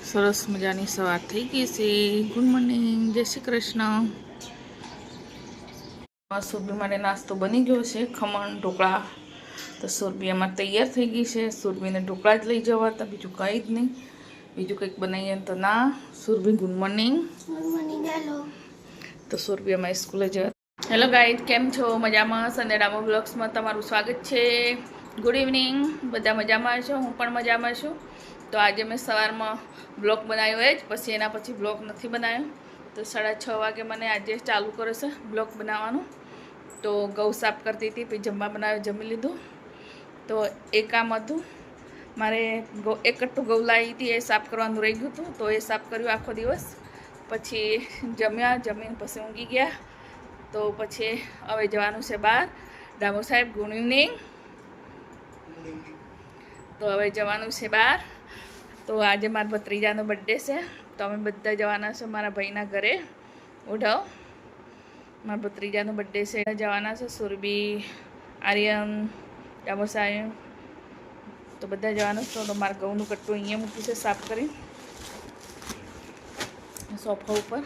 સરસ મજાની સવાર થઈ ગઈ છે. ગુડ મોર્નિંગ, જય શ્રી કૃષ્ણ. સુરભી માટે નાસ્તો બની ગયો છે, ખમણ ઢોકળા. તો સુરભી અમારે તૈયાર થઈ ગઈ છે. સુરભીને ઢોકળા જ લઈ જવા હતા, બીજું કંઈ જ નહીં. બીજું કંઈક બનાવીએ તો ના. Surabhi good morning. તો સુરભી અમારે સ્કૂલે જવા. હેલો ગાઈડ, કેમ છો? મજામાં? સંડે ડામો બ્લોગ્સમાં તમારું સ્વાગત છે. Good evening. બધા મજામાં છો? હું પણ મજામાં છું. તો આજે મેં સવારમાં બ્લોગ બનાવ્યો જ, પછી એના પછી બ્લોગ નથી બનાવ્યો. તો 6:30 વાગે મને આજે ચાલુ કરે છે બ્લોગ બનાવવાનું. તો ઘઉં સાફ કરતી હતી, પછી જમવા બનાવ્યો, જમી લીધું. તો એ કામ હતું મારે. એક કટ્ટું ઘઉં લાવી હતી, એ સાફ કરવાનું રહી ગયું હતું. તો એ સાફ કર્યું આખો દિવસ. પછી જમીને પછી ઊંઘી ગયા. તો પછી હવે જવાનું છે બહાર. ડામોર સાહેબ ગુડ ઇવનિંગ. તો હવે જવાનું છે બહાર. તો આજે મારા ભત્રીજાનો બર્થડે છે, તો અમે બધા જવાના છે મારા ભાઈના ઘરે. ઓઢવ મારા ભત્રીજાનો બર્થડે છે, જવાના છે. સુરભી, આર્યન, ડામોર સાહેબ, તો બધા જવાના છે. તો મારા ઘઉંનું કટ્ટું અહીંયા મૂક્યું છે સાફ કરી સોફા ઉપર,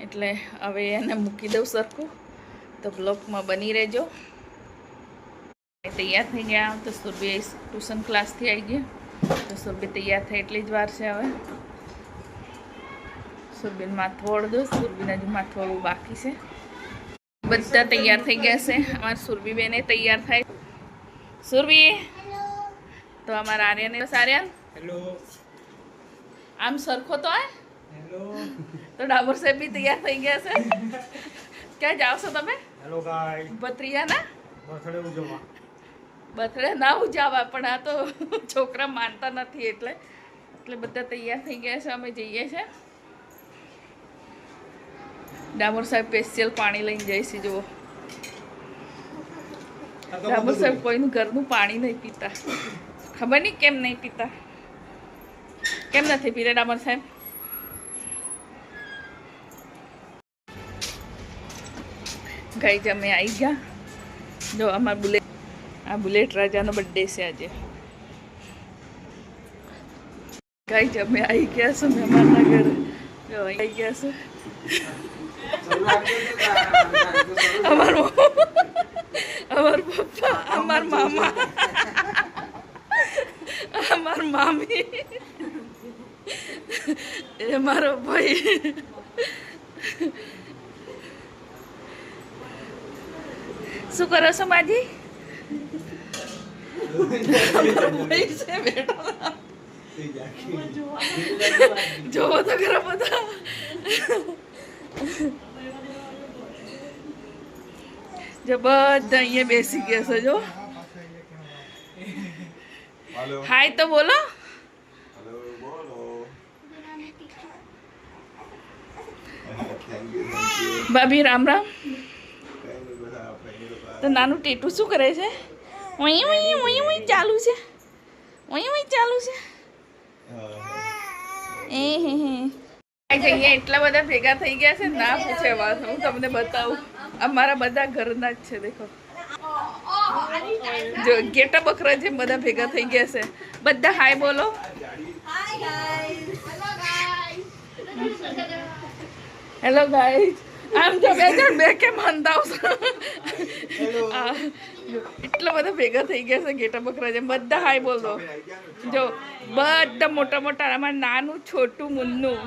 એટલે હવે એને મૂકી દઉં સરખું. તો બ્લોગમાં બની રહેજો. તૈયાર થઈ ગયા. તો સુરભી ટ્યુશન ક્લાસથી આવી ગયા. તો સુરભી તૈયાર થાય એટલી જ વાર છે. હવે સુરભીને માથું ઓળ દો. સુરભીને હજુ માથું ઓળવું બાકી છે. બધા તૈયાર થઈ ગયા છે. અમારી સુરભી બેને તૈયાર થાય. સુરભી તો અમારા આર્યન, આર્યન આમ સરખો તો આય. તો ડામોર સાહેબ બી તૈયાર થઈ ગયા છે. ક્યાં જાઓ છો તમે? ભત્રીજાના બર્થડે ના ઉજાવા, પણ આ તો છોકરા માનતા નથી, એટલે બધા તૈયાર થઈ ગયા છે. અમે જઈએ છીએ. ડામોર સાહેબ સ્પેશિયલ પાણી લઈને જઈશું. જુઓ, ડામોર સાહેબ કોઈનું ઘરનું પાણી નહીં પીતા. ખબર નહીં કેમ નહીં પીતા. કેમ નથી પીતા ડામોર સાહેબ? ગાઈઝ અમે આવી ગયા. જો અમારા બુલેટ, આ બુલેટ રાજાનો બર્થડે છે આજે. ગાઈઝ અમે આવી ગયા છે મહેમાનના ઘરે. જો આવી ગયા છે અમાર પપ્પા, અમાર મામા, અમાર મામી, એ મારો ભાઈ. શું કરો છો માજી? જોવો તો ખરા બધા. જો બધા અહીંયા બેસી ગયા છે. જો હાય તો બોલો. ભાભી રામ રામ. તો નાનું ટેટું શું કરે છે? ચાલુ છે, ચાલુ છે. અહીંયા એટલા બધા ભેગા થઈ ગયા છે, ના પૂછે વાત. હું તમને બતાવું. અમારા બધા ઘરના જ છે. દેખો, જો ગેટા બકરા જેમ બધા ભેગા થઈ ગયા છે. બધા હાય બોલો. Hello guys. આમ જો બે કેમ હંધાવશો? એટલા બધા ભેગા થઈ ગયા છે ગેટા બકરા જેમ. બધા હાય બોલો. જો બધા મોટા મોટા. આમાં નાનું છોટું મુન્નું,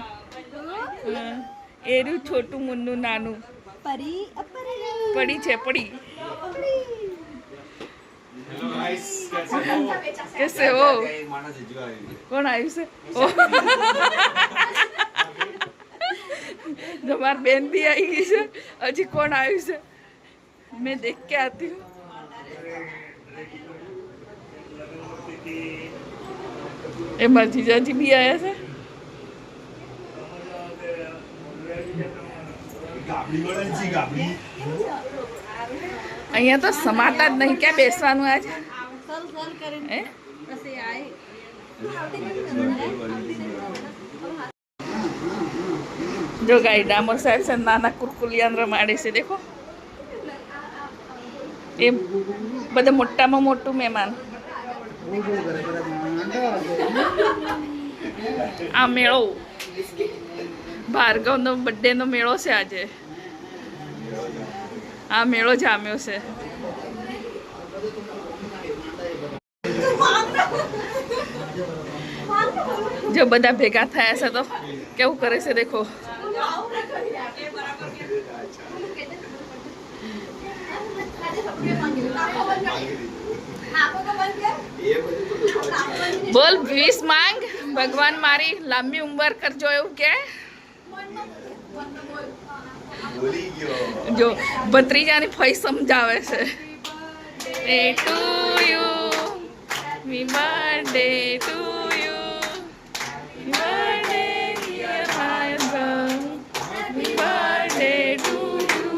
એરું છોટું મુન્નું નાનું. પડી છે, પડી. कैसे हो? कौन आयु से? हमारी बहन भी आई गई है. अजी कौन आयु से? मैं देख के आती हूँ. ए मार जीजाजी भी आया है. અહીંયા તો સમાતા જ નહીં. ક્યાં બેસવાનું આજ? જો ગાઈ ડામોર સાહેબ છે નાના કુરકુલિયાન રમાડે છે. દેખો, એ બધા મોટામાં મોટું મહેમાન. આ મેળો ભાર્ગવનો બર્થડેનો મેળો છે આજે. આ મેળો જામ્યો છે. જો બધા ભેગા થયા છે તો કેવું કરે છે દેખો. બોલ વિશ માંગ ભગવાન મારી લાંબી ઉંમર કરજો એવું કે. જો ભત્રીજાની ફઈ સમજાવે છે. એ ટુ યુ વી birthday to you birthday dear Bhargav વી બર્થડે ટુ યુ.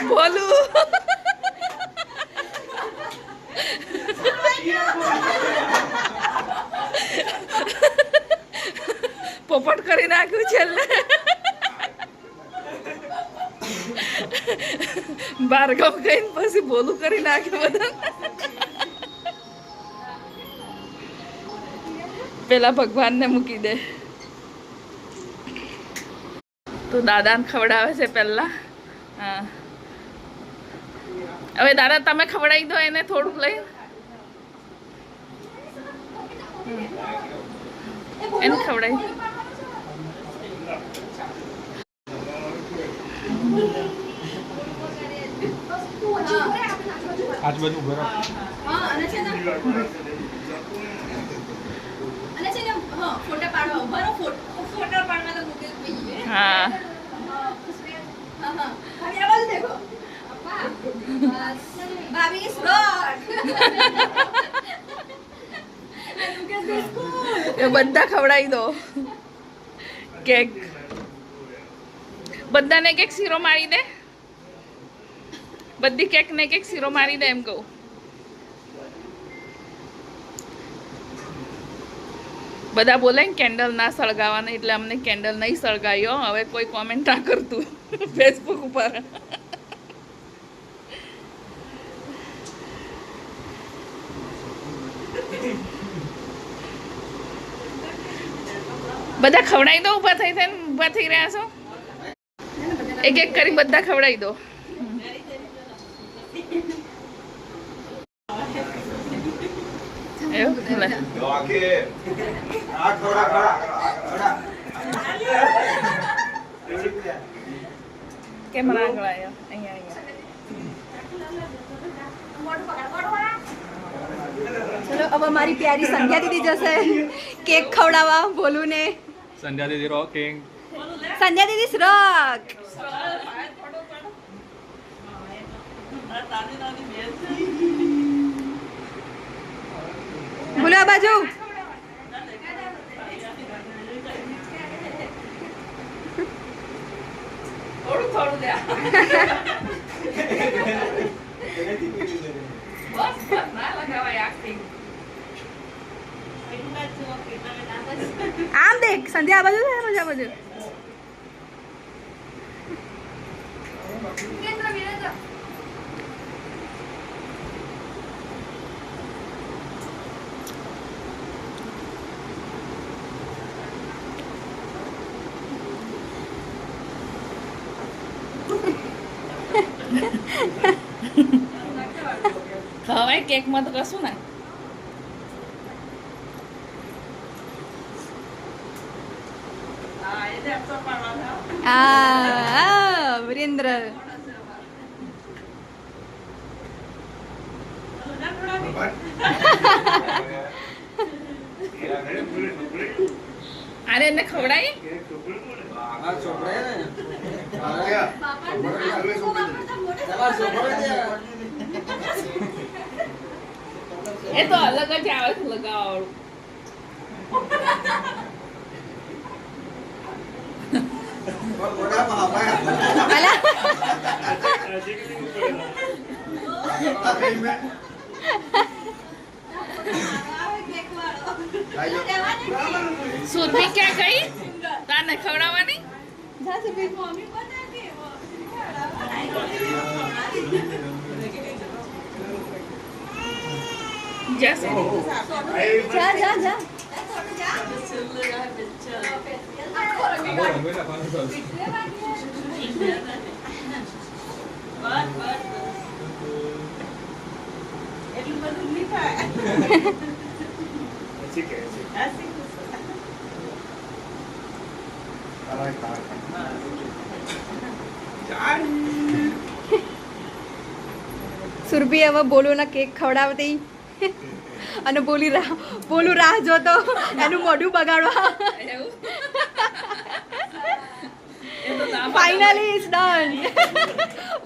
બોલું પોપટ કરી નાખ્યું છેલ્લે. ભાર્ગવ કહીને પછી બોલું કરી નાખ્યું બધા. પેલા ભગવાનને મૂકી દે. તો દાદાને ખવડાવે છે પહેલા. હા હવે દાદા તમે ખવડાવી દો એને થોડુંક લઈ. એને ખવડાવી. આજુબાજુ બરફ. હા અને છે ને ફોટા પાડવા બરો ફોટા પાડવા તો મુકેશ ભાઈ. હા હા હવે આવાજ દેખો ભાભી ઇઝ રોક. મુકેશ ભાઈ સ્કૂલ એ બધા ખવડાવી દો કેક. બધાને કેક શીરો મારી દે. બધી કેક ને કેક શીરો મારી દે એમ કહું. બધા બોલે ને કેન્ડલ ના સળગાવવાના એટલે અમને કેન્ડલ નહીં સળગાવ્યો. હવે કોઈ કોમેન્ટ ના કરતું ફેસબુક ઉપર. બધા ખવડાવી દો. ઊભા થઈ થઈને ઊભા થઈ રહ્યા છો. એક એક કરી બધા ખવડાવી દો. એવું લે. કેમેરા આગળ આવ્યો. અહીંયા ચલો હવે મારી પ્યારી સંધ્યા દીદી જશે કેક ખવડાવવા બોલું ને. સંધ્યા દીદી રોકિંગ. સંધ્યા દીદી રોક. બોલો આ બાજુ. થોડું થોડું દે. બસ ના લગાવાય acting. આમ દેખ સંધ્યા આ બાજુ છે મજા બાજુ. ખવાય કેકમાં તો કશું ના. વિરેન્દ્ર અરે એને ખવડાવી. એ તો અલગ જ આવે છે લગાવવાળું. સુરભી ક્યાં ગઈ? તાને ખવડાવવાની? જશે જા જા જા સુરભી હવે બોલુના કેક ખવડાવતી અને બોલું રાહ જોતો એનું મોઢું બગાડવા ફાઇનલી ઇઝ ડન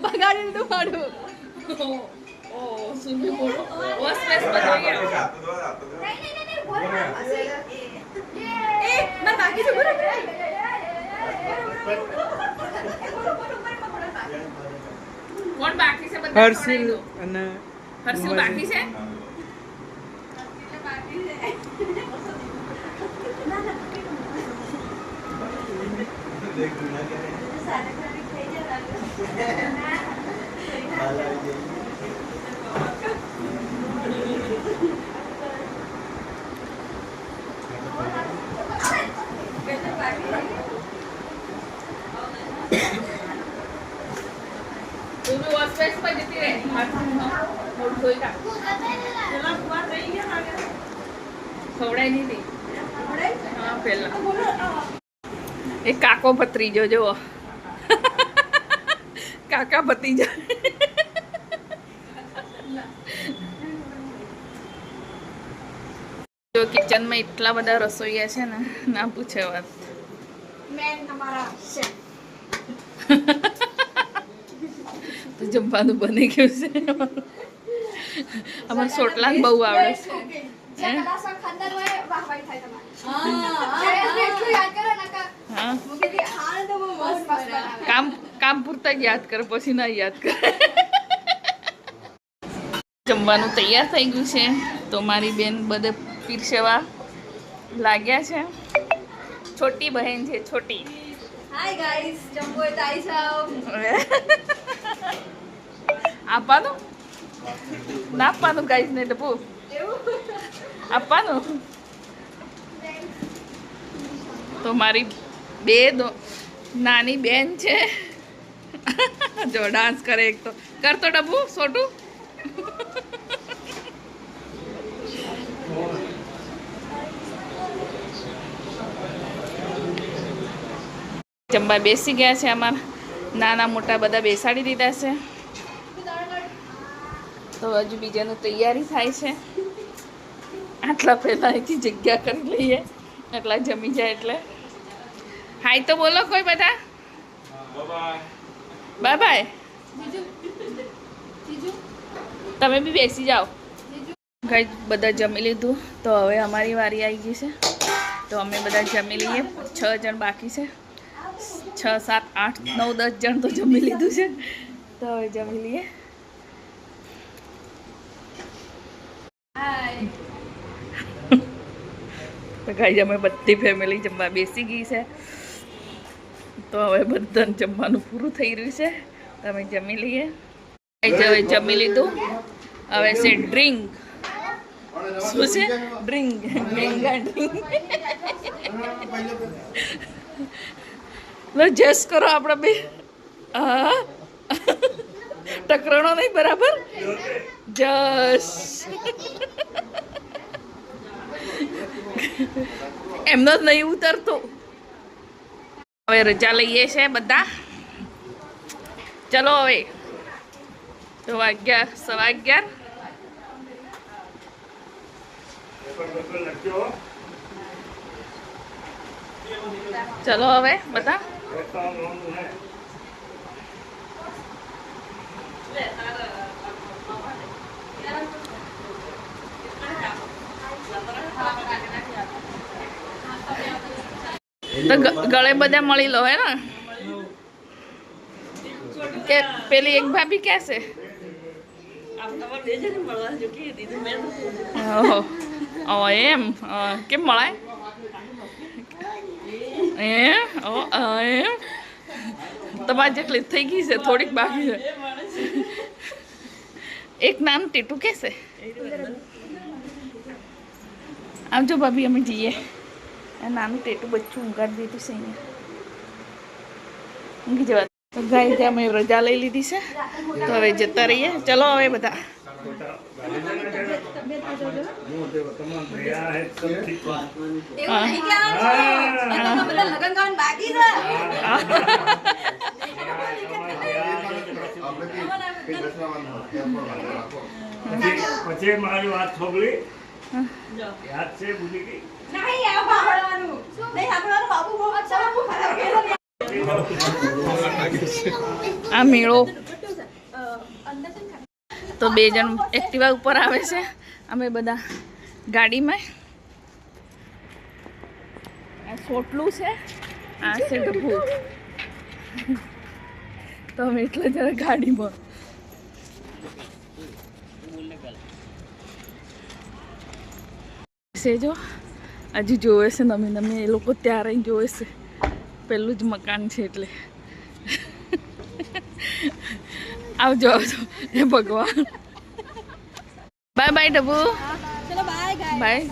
બગાડી દીધું મોઢું સુરભી બોલો બસ બસ બતાવી ગયા બાકી છે બોલો કોણ બાકી છે બધા હર્ષિલ અને હર્ષિલ બાકી છે તું વોશ બેસ પર જતી રહે મોઢું ધોઈ કાઢ ખવડાય નહીં હતી હા પેલા એ કાકો ભત્રીજો જુઓ કાકા ભત્રીજા જો કિચનમાં એટલા બધા રસોઈયા છે ને ના પૂછે વાત તો જમવાનું બની ગયું છે અમારે સોટલાને બહુ આવડે છે હા કામ પૂરતા જ યાદ કરે પછી ના યાદ કરે જમવાનું તૈયાર થઈ ગયું છે તો મારી બેન બધે પીરસેવા લાગ્યા છે છોટી બહેન છે છોટી હાય ગાઈસ જમ્બો તાઈ સાવ આપવાનું ના આપવાનું ગાઈસ ને ટપુ આપવાનું તો મારી બે નાની બેન છે જો ડાન્સ કરે એક તો કરતો ડબ્બુ છોટું જમવા બેસી ગયા છે અમારા નાના મોટા બધા બેસાડી દીધા છે તો હજુ બીજાનું તૈયારી થાય છે આટલા પહેલા અહીંથી જગ્યા કરી લઈએ એટલા જમી જાય એટલે હાય તો બોલો કોઈ બધા બાય બાય તમે બી બેસી જાઓ ગાઈ બધા જમી લીધું તો હવે અમારી વારી આવી ગઈ છે તો અમે બધા જમી લઈએ 6 જણ બાકી છે 6 7 8 9 10 જણ તો જમી લીધું છે તો હવે જમી લઈએ તો ગાઈ અમે બધી ફેમિલી જમવા બેસી ગઈ છે તો હવે બધાને જમવાનું પૂરું થઈ રહ્યું છે તમે જમી લઈએ હવે જમી લીધું હવે છે ડ્રિંક શું છે ડ્રિંક લો જસ કરો આપણા બે ટકરાણો નહીં બરાબર જસ એમનો જ નહીં ઉતરતો હવે રજા લઈએ છે બધા ચલો હવે તો 11:15 ચલો હવે બધા તો ગળે બધા મળી લો હે ને કે પેલી એક ભાભી ક્યાં છે એમ કેમ મળાય એમ તમારી જેટલી થઈ ગઈ છે થોડીક બાકી છે એક નામ ટીટુ કે છે આમ જો ભાભી અમે જઈએ આ નાનું ટેટું બચ્ચું ઊંઘાડી દીધું છે અહીંયા ઊંઘી જવા તો ગાય ત્યાં અમે રજા લઈ લીધી છે તો હવે જતા રહીએ ચલો હવે બધા પછી મારી વાત સાંભળી યાદ છે ભૂલી ગઈ આ મેળો તો 2 જણ એક્ટિવા ઉપર આવે છે અમે બધા ગાડીમાં આ સોટલું છે આ છે ડબ્બુ તો અમે એટલે જરા ગાડીમાં જો હજી જોવે છે નમી નમી એ લોકો ત્યારે જોવે છે પેલું જ મકાન છે એટલે આવજો આવજો એ ભગવાન બાય બાય ડબ્બુ ચલો બાય બાય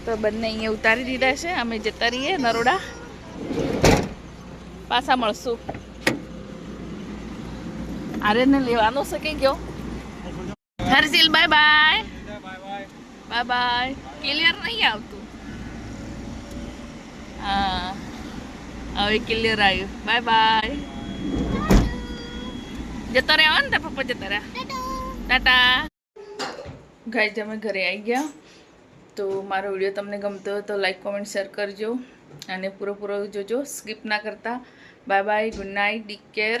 તો બંને અહીંયા ઉતારી દીધા છે અમે જતા રહીએ નરોડા પાછા મળશું આર્યને લેવાનો છે કે ગયો Harshil bye bye bye bye clear નહીં આવતું હા હવે ક્લિયર આવ્યું બાય બાય જતા રહ્યા ને પપ્પા જતા રહ્યા ટાટા ગાઈઝ અમે ઘરે આવી ગયા તો મારો વિડીયો તમને ગમતો હોય તો લાઈક કોમેન્ટ શેર કરજો અને પૂરો જોજો સ્કીપ ના કરતા bye bye good night take care